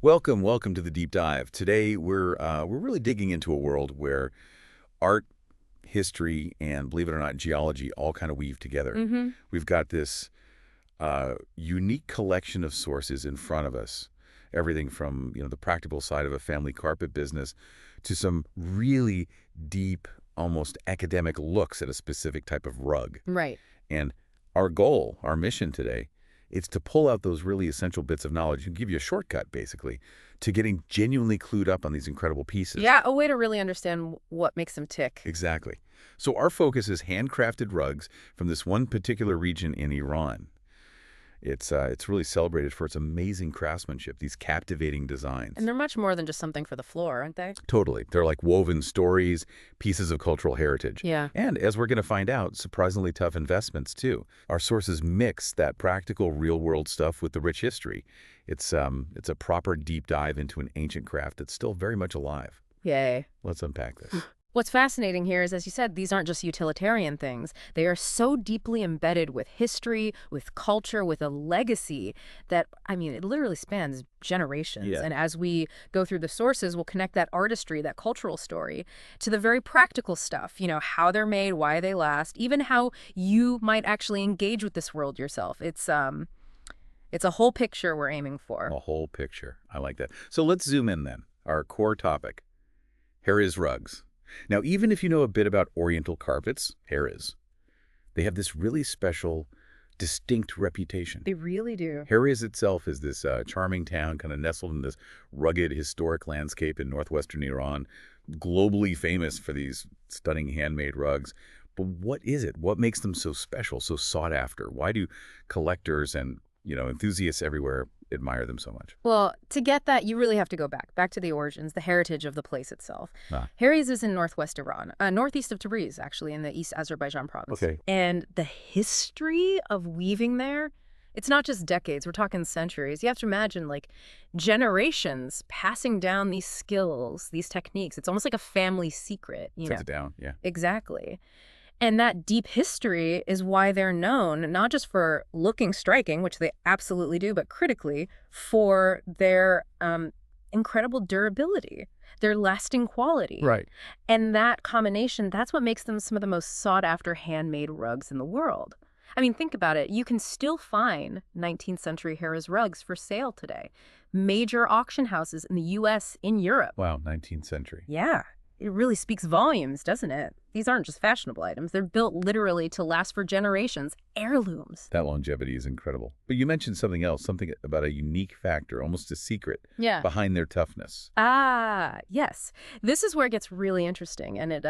Welcome to the deep dive. Today we're really digging into a world where art, history, and believe it or not, geology all kind of weave together. Mm-hmm. We've got this unique collection of sources in front of us. Everything from the practical side of a family carpet business to some really deep, almost academic looks at a specific type of rug. Right. And our goal, our mission today, it's to pull out those really essential bits of knowledge and give you a shortcut, basically, to getting genuinely clued up on these incredible pieces. Yeah, a way to really understand what makes them tick. Exactly. So our focus is handcrafted rugs from this one particular region in Iran. It's really celebrated for its amazing craftsmanship, these captivating designs. And they're much more than just something for the floor, aren't they? Totally. They're like woven stories, pieces of cultural heritage. Yeah. And as we're going to find out, surprisingly tough investments, too. Our sources mix that practical, real-world stuff with the rich history. It's a proper deep dive into an ancient craft that's still very much alive. Yay. Let's unpack this. What's fascinating here is, as you said, these aren't just utilitarian things. They are so deeply embedded with history, with culture, with a legacy that, I mean, it literally spans generations. Yeah. And as we go through the sources, we'll connect that artistry, that cultural story, to the very practical stuff, how they're made, why they last, even how you might actually engage with this world yourself. It's a whole picture we're aiming for. A whole picture. I like that. So let's zoom in then. Our core topic, Heriz rugs. Now, even if you know a bit about Oriental carpets, Heriz, they have this really special, distinct reputation. They really do. Heriz itself is this charming town kind of nestled in this rugged, historic landscape in northwestern Iran, globally famous for these stunning handmade rugs. But what is it? What makes them so special, so sought after? Why do collectors and enthusiasts everywhere admire them so much? Well, to get that, you really have to go back to the origins, the heritage of the place itself. Heriz is in northwest Iran, northeast of Tabriz, actually, in the East Azerbaijan province. Okay. And the history of weaving there, it's not just decades, we're talking centuries. You have to imagine, like, generations passing down these skills, these techniques. It's almost like a family secret, Sets it down, yeah. Exactly. And that deep history is why they're known, not just for looking striking, which they absolutely do, but critically for their incredible durability, their lasting quality. Right. And that combination, that's what makes them some of the most sought-after handmade rugs in the world. I mean, think about it. You can still find 19th century Heriz rugs for sale today. Major auction houses in the U.S., in Europe. Wow, 19th century. Yeah. It really speaks volumes, doesn't it? These aren't just fashionable items. They're built literally to last for generations. Heirlooms. That longevity is incredible. But you mentioned something else, something about a unique factor, almost a secret, behind their toughness. Ah, yes. This is where it gets really interesting, and it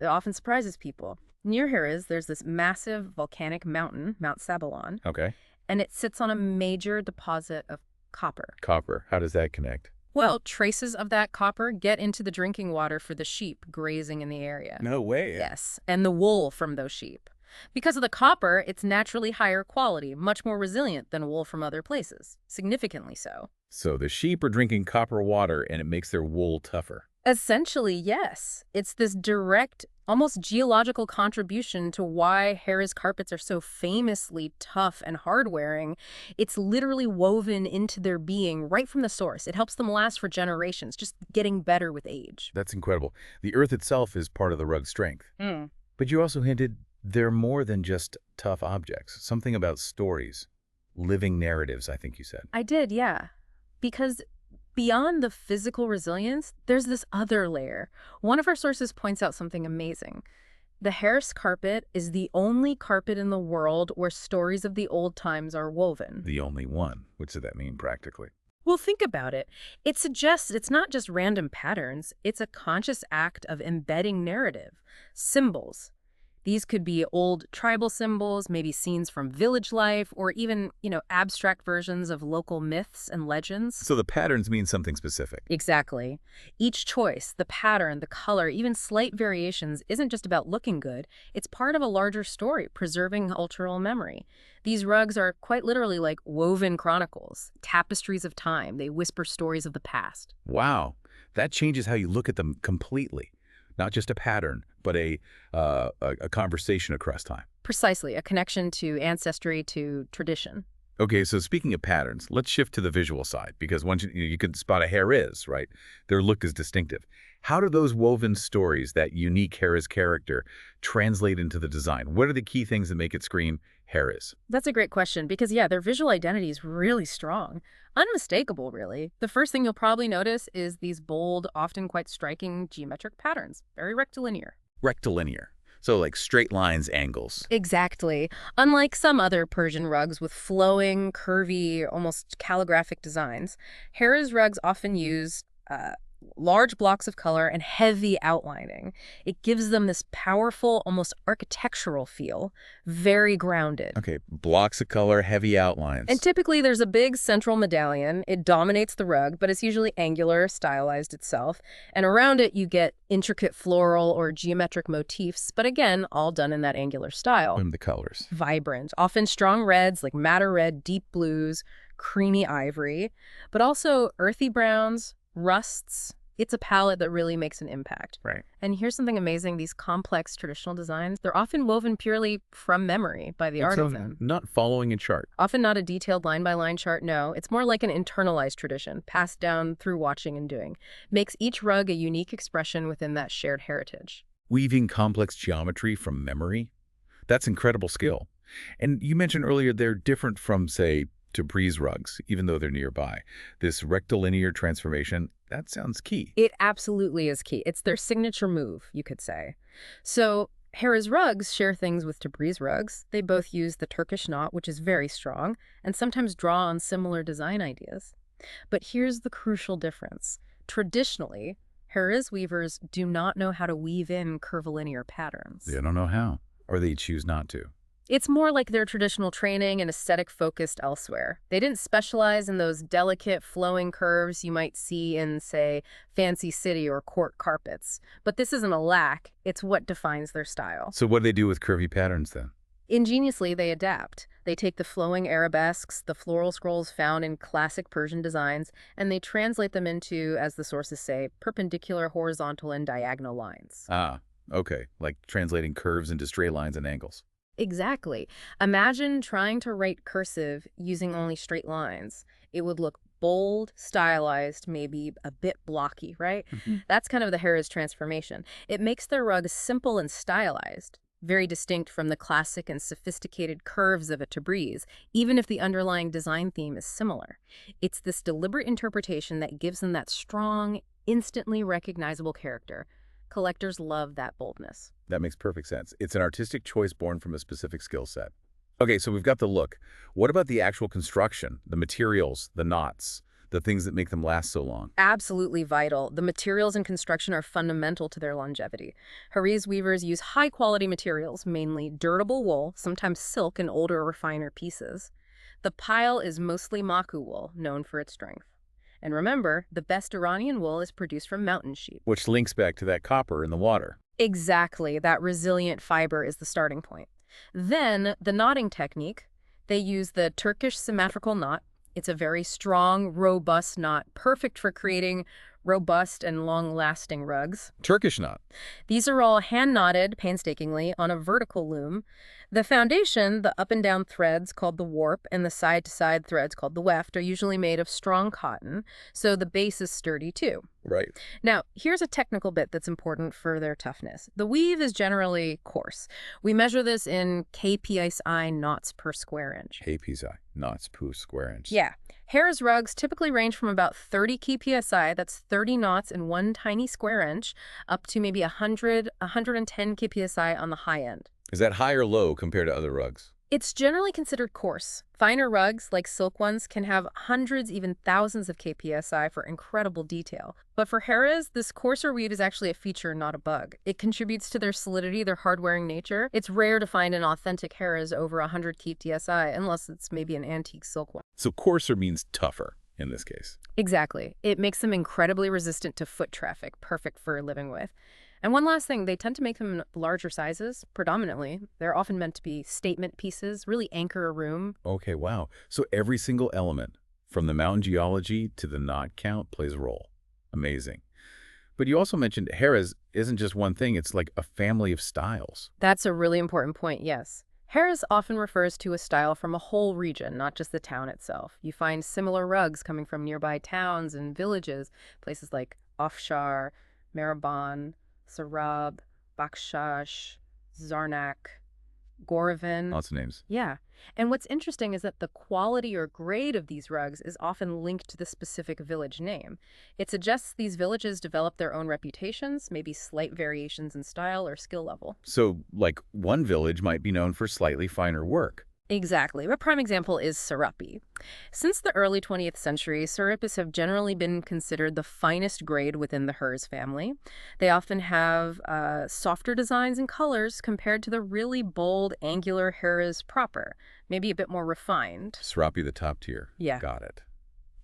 often surprises people. Near Heriz, there's this massive volcanic mountain, Mount Sabalon. Okay. And it sits on a major deposit of copper. Copper. How does that connect? Well, traces of that copper get into the drinking water for the sheep grazing in the area. No way. Yes, and the wool from those sheep. Because of the copper, it's naturally higher quality, much more resilient than wool from other places, significantly so. So the sheep are drinking copper water and it makes their wool tougher. Essentially, yes. It's this direct, almost geological contribution to why Heriz carpets are so famously tough and hard-wearing. It's literally woven into their being right from the source. It helps them last for generations, just getting better with age. That's incredible. The earth itself is part of the rug's strength. But you also hinted they're more than just tough objects. Something about stories, living narratives, I think you said. I did, yeah. Because beyond the physical resilience, there's this other layer. One of our sources points out something amazing. The Heriz carpet is the only carpet in the world where stories of the old times are woven. The only one. What does that mean practically? Well, think about it. It suggests it's not just random patterns. It's a conscious act of embedding narrative, symbols. These could be old tribal symbols, maybe scenes from village life, or even, abstract versions of local myths and legends. So the patterns mean something specific. Exactly. Each choice, the pattern, the color, even slight variations isn't just about looking good. It's part of a larger story, preserving cultural memory. These rugs are quite literally like woven chronicles, tapestries of time. They whisper stories of the past. Wow. That changes how you look at them completely. Not just a pattern, but a conversation across time. Precisely, a connection to ancestry, to tradition. Okay, so speaking of patterns, let's shift to the visual side, because once you could spot a Heriz, right? Their look is distinctive. How do those woven stories, that unique Heriz character, translate into the design? What are the key things that make it scream Heriz? That's a great question because, yeah, their visual identity is really strong. Unmistakable, really. The first thing you'll probably notice is these bold, often quite striking geometric patterns, very rectilinear. Rectilinear. So like straight lines, angles. Exactly. Unlike some other Persian rugs with flowing, curvy, almost calligraphic designs, Harris rugs often use large blocks of color and heavy outlining. It gives them this powerful, almost architectural feel, very grounded. Okay, blocks of color, heavy outlines. And typically there's a big central medallion. It dominates the rug, but it's usually angular, stylized itself. And around it you get intricate floral or geometric motifs, but again, all done in that angular style. And the colors. Vibrant, often strong reds like madder red, deep blues, creamy ivory, but also earthy browns, rusts. It's a palette that really makes an impact. Right. And here's something amazing. These complex traditional designs, they're often woven purely from memory by the artisan. Not following a chart. Often not a detailed line-by-line chart, no. It's more like an internalized tradition, passed down through watching and doing. Makes each rug a unique expression within that shared heritage. Weaving complex geometry from memory? That's incredible skill. And you mentioned earlier they're different from, say, Tabriz rugs, even though they're nearby. This rectilinear transformation, that sounds key. It absolutely is key. It's their signature move, you could say. So Heriz rugs share things with Tabriz rugs. They both use the Turkish knot, which is very strong, and sometimes draw on similar design ideas. But here's the crucial difference. Traditionally, Heriz weavers do not know how to weave in curvilinear patterns. They don't know how, or they choose not to. It's more like their traditional training and aesthetic focused elsewhere. They didn't specialize in those delicate flowing curves you might see in, say, fancy city or court carpets. But this isn't a lack, it's what defines their style. So what do they do with curvy patterns then? Ingeniously, they adapt. They take the flowing arabesques, the floral scrolls found in classic Persian designs, and they translate them into, as the sources say, perpendicular, horizontal, and diagonal lines. Ah, okay, like translating curves into straight lines and angles. Exactly. Imagine trying to write cursive using only straight lines. It would look bold, stylized, maybe a bit blocky, right? That's kind of the Heriz transformation. It makes their rug simple and stylized, very distinct from the classic and sophisticated curves of a Tabriz, even if the underlying design theme is similar. It's this deliberate interpretation that gives them that strong, instantly recognizable character. Collectors love that boldness. That makes perfect sense. It's an artistic choice born from a specific skill set. Okay, so we've got the look. What about the actual construction, the materials, the knots, the things that make them last so long? Absolutely vital. The materials and construction are fundamental to their longevity. Heriz weavers use high-quality materials, mainly durable wool, sometimes silk and older or finer pieces. The pile is mostly maku wool, known for its strength. And remember, the best Iranian wool is produced from mountain sheep. Which links back to that copper in the water. Exactly. That resilient fiber is the starting point. Then, the knotting technique. They use the Turkish symmetrical knot. It's a very strong, robust knot, perfect for creating robust and long-lasting rugs. Turkish knot. These are all hand-knotted painstakingly on a vertical loom. The foundation, the up and down threads called the warp, and the side-to-side threads called the weft are usually made of strong cotton, so the base is sturdy too. Right. Now, here's a technical bit that's important for their toughness. The weave is generally coarse. We measure this in kpsi knots per square inch. kpsi knots per square inch. Yeah. Heriz rugs typically range from about 30 kpsi, that's 30 knots in one tiny square inch, up to maybe 100, 110 kpsi on the high end. Is that high or low compared to other rugs? It's generally considered coarse. Finer rugs, like silk ones, can have hundreds, even thousands of kpsi for incredible detail. But for Heriz, this coarser weave is actually a feature, not a bug. It contributes to their solidity, their hard-wearing nature. It's rare to find an authentic Heriz over 100 kpsi, unless it's maybe an antique silk one. So coarser means tougher in this case. Exactly. It makes them incredibly resistant to foot traffic, perfect for living with. And one last thing, they tend to make them in larger sizes, predominantly. They're often meant to be statement pieces, really anchor a room. Okay, wow. So every single element, from the mountain geology to the knot count, plays a role. Amazing. But you also mentioned Heriz isn't just one thing, it's like a family of styles. That's a really important point, yes. Heriz often refers to a style from a whole region, not just the town itself. You find similar rugs coming from nearby towns and villages, places like Afshar, Maraban, Sarab, Bakshash, Zarnak, Gorovin. Lots of names. Yeah. And what's interesting is that the quality or grade of these rugs is often linked to the specific village name. It suggests these villages develop their own reputations, maybe slight variations in style or skill level. So, like, one village might be known for slightly finer work. Exactly. A prime example is serape. Since the early 20th century, serapes have generally been considered the finest grade within the Hers family. They often have softer designs and colors compared to the really bold, angular Hers proper, maybe a bit more refined. Serape the top tier. Yeah. Got it.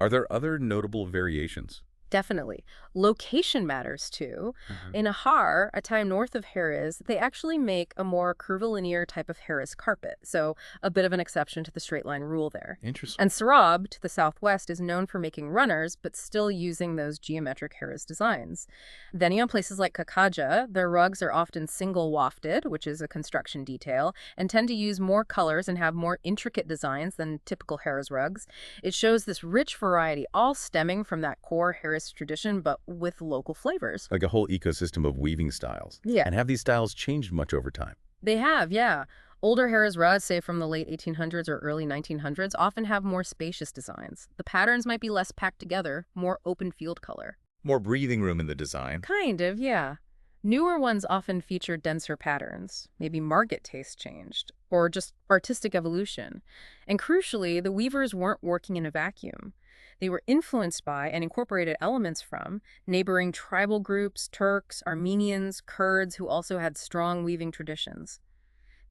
Are there other notable variations? Definitely. Location matters too. In Ahar, a town north of Heriz, they actually make a more curvilinear type of Heriz carpet, so a bit of an exception to the straight line rule there. Interesting. And Sarab, to the southwest, is known for making runners, but still using those geometric Heriz designs. Then you have places like Kakadja. Their rugs are often single wafted, which is a construction detail, and tend to use more colors and have more intricate designs than typical Heriz rugs. It shows this rich variety, all stemming from that core Heriz tradition, but with local flavors. Like a whole ecosystem of weaving styles. Yeah. And have these styles changed much over time? They have, yeah. Older Heriz rugs, say from the late 1800s or early 1900s, often have more spacious designs. The patterns might be less packed together, more open field color. More breathing room in the design. Kind of, yeah. Newer ones often feature denser patterns. Maybe market taste changed, or just artistic evolution. And crucially, the weavers weren't working in a vacuum. They were influenced by and incorporated elements from neighboring tribal groups, Turks, Armenians, Kurds, who also had strong weaving traditions.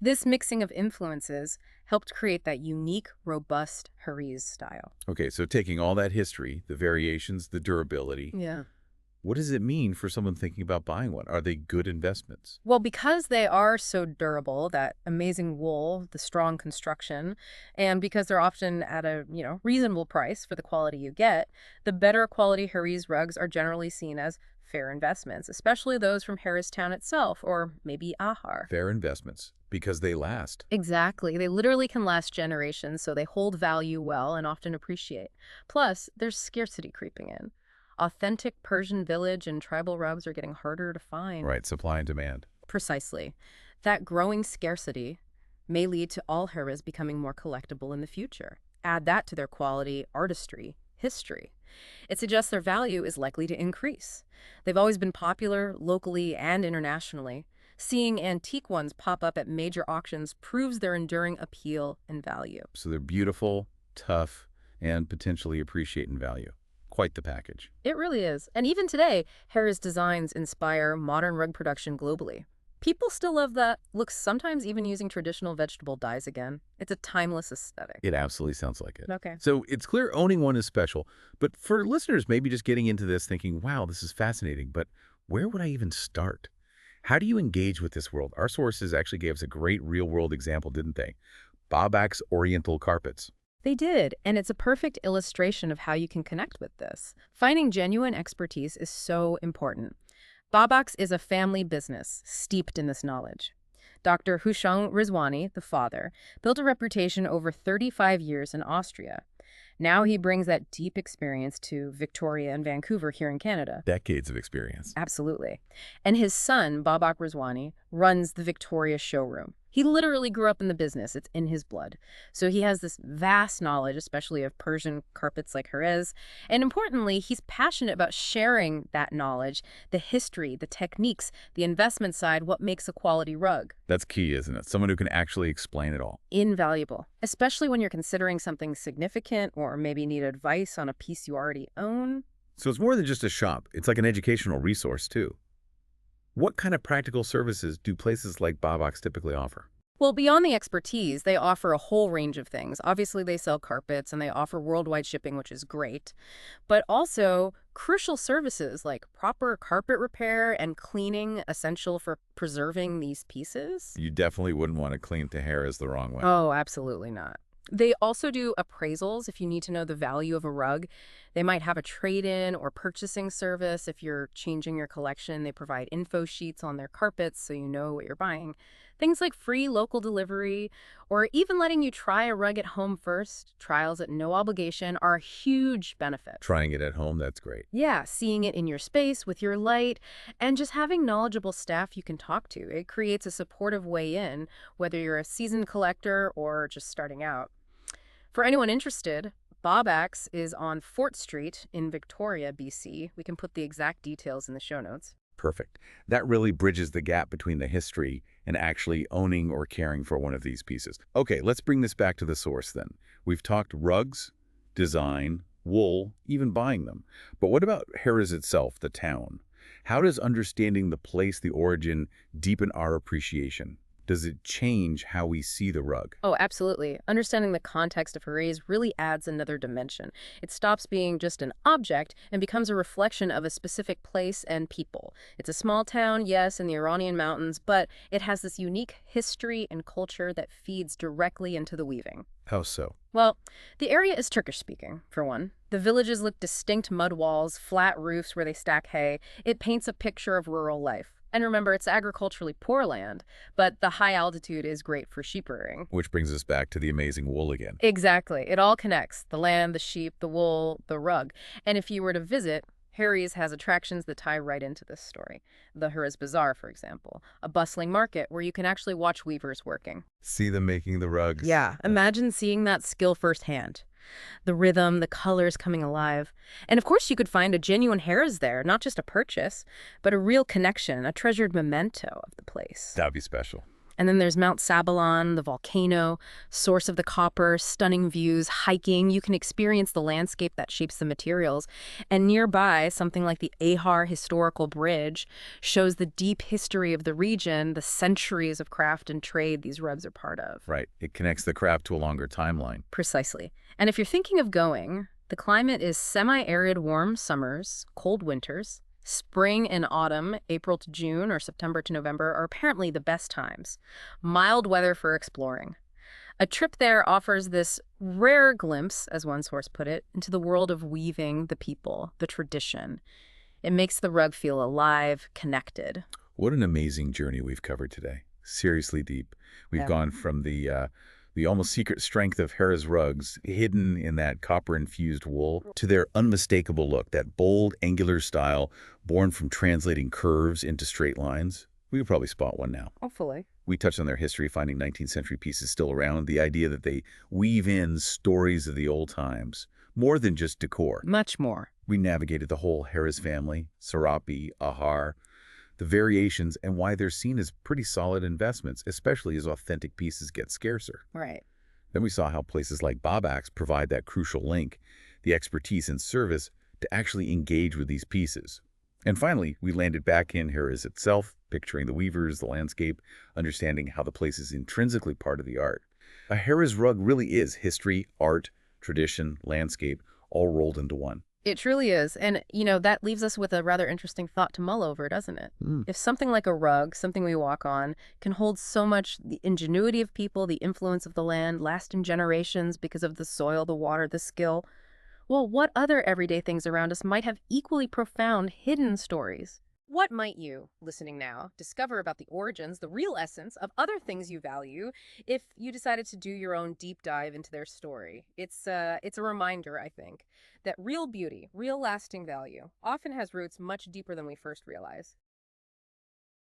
This mixing of influences helped create that unique, robust Heriz style. Okay, so taking all that history, the variations, the durability, Yeah. what does it mean for someone thinking about buying one? Are they good investments? Well, because they are so durable, that amazing wool, the strong construction, and because they're often at a, reasonable price for the quality you get, the better quality Heriz rugs are generally seen as fair investments, especially those from Heriz town itself, or maybe Ahar. Fair investments, because they last. Exactly. They literally can last generations, so they hold value well and often appreciate. Plus, there's scarcity creeping in. Authentic Persian village and tribal rugs are getting harder to find. Right, supply and demand. Precisely. That growing scarcity may lead to all Heriz becoming more collectible in the future. Add that to their quality, artistry, history. It suggests their value is likely to increase. They've always been popular locally and internationally. Seeing antique ones pop up at major auctions proves their enduring appeal and value. So they're beautiful, tough, and potentially appreciate in value. Quite the package. It really is. And even today, Heriz designs inspire modern rug production globally. People still love that look, sometimes even using traditional vegetable dyes again. It's a timeless aesthetic. It absolutely sounds like it. Okay. So it's clear owning one is special, but for listeners maybe just getting into this thinking, wow, this is fascinating, but where would I even start? How do you engage with this world? Our sources actually gave us a great real-world example, didn't they? Babak's Oriental carpets. They did, and it's a perfect illustration of how you can connect with this. Finding genuine expertise is so important. Babak's is a family business steeped in this knowledge. Dr. Hushang Rizwani, the father, built a reputation over 35 years in Austria. Now he brings that deep experience to Victoria and Vancouver here in Canada. Decades of experience. Absolutely. And his son, Babak Rizwani, runs the Victoria showroom. He literally grew up in the business. It's in his blood. So he has this vast knowledge, especially of Persian carpets like Heriz. And importantly, he's passionate about sharing that knowledge, the history, the techniques, the investment side, what makes a quality rug. That's key, isn't it? Someone who can actually explain it all. Invaluable, especially when you're considering something significant or maybe need advice on a piece you already own. So it's more than just a shop. It's like an educational resource, too. What kind of practical services do places like Babak's typically offer? Well, beyond the expertise, they offer a whole range of things. Obviously, they sell carpets and they offer worldwide shipping, which is great, but also crucial services like proper carpet repair and cleaning, essential for preserving these pieces. You definitely wouldn't want to clean to Heriz the wrong way. Oh, absolutely not. They also do appraisals if you need to know the value of a rug. They might have a trade-in or purchasing service if you're changing your collection. They provide info sheets on their carpets so you know what you're buying. Things like free local delivery or even letting you try a rug at home first, trials at no obligation, are huge benefits. Trying it at home, that's great. Yeah, seeing it in your space with your light and just having knowledgeable staff you can talk to. It creates a supportive way in, whether you're a seasoned collector or just starting out. For anyone interested, Bobak's is on Fort Street in Victoria, BC. We can put the exact details in the show notes. Perfect. That really bridges the gap between the history and actually owning or caring for one of these pieces. Okay, let's bring this back to the source then. We've talked rugs, design, wool, even buying them. But what about Heriz itself, the town? How does understanding the place, the origin, deepen our appreciation? Does it change how we see the rug? Oh, absolutely. Understanding the context of Heriz really adds another dimension. It stops being just an object and becomes a reflection of a specific place and people. It's a small town, yes, in the Iranian mountains, but it has this unique history and culture that feeds directly into the weaving. How so? Well, the area is Turkish-speaking, for one. The villages look distinct mud walls, flat roofs where they stack hay. It paints a picture of rural life. And remember, it's agriculturally poor land, but the high altitude is great for sheep rearing. Which brings us back to the amazing wool again. Exactly. It all connects. The land, the sheep, the wool, the rug. And if you were to visit, Heriz has attractions that tie right into this story. The Heriz Bazaar, for example, a bustling market where you can actually watch weavers working. See them making the rugs. Yeah, imagine seeing that skill firsthand. The rhythm, the colors coming alive. And of course you could find a genuine Heriz there, not just a purchase, but a real connection, a treasured memento of the place. That'd be special. And then there's Mount Sabalon, the volcano, source of the copper, stunning views, hiking. You can experience the landscape that shapes the materials. And nearby, something like the Ahar Historical Bridge shows the deep history of the region, the centuries of craft and trade these rugs are part of. Right. It connects the craft to a longer timeline. Precisely. And if you're thinking of going, the climate is semi-arid warm summers, cold winters. Spring and autumn, April to June or September to November, are apparently the best times. Mild weather for exploring. A trip there offers this rare glimpse, as one source put it, into the world of weaving, the people, the tradition. It makes the rug feel alive, connected. What an amazing journey we've covered today. Seriously deep. We've gone from the almost secret strength of Heriz rugs, hidden in that copper-infused wool, to their unmistakable look, that bold, angular style born from translating curves into straight lines. We could probably spot one now. Hopefully. We touched on their history, finding 19th century pieces still around, the idea that they weave in stories of the old times, more than just decor. Much more. We navigated the whole Heriz family, Sarab, Ahar, the variations, and why they're seen as pretty solid investments, especially as authentic pieces get scarcer. Right. Then we saw how places like Bobak's provide that crucial link, the expertise and service to actually engage with these pieces. And finally, we landed back in Heriz itself, picturing the weavers, the landscape, understanding how the place is intrinsically part of the art. A Heriz rug really is history, art, tradition, landscape, all rolled into one. It truly is. And, that leaves us with a rather interesting thought to mull over, doesn't it? If something like a rug, something we walk on, can hold so much the ingenuity of people, the influence of the land, last in generations because of the soil, the water, the skill, well, what other everyday things around us might have equally profound hidden stories? What might you, listening now, discover about the origins, the real essence of other things you value if you decided to do your own deep dive into their story? It's a reminder, I think, that real beauty, real lasting value, often has roots much deeper than we first realize.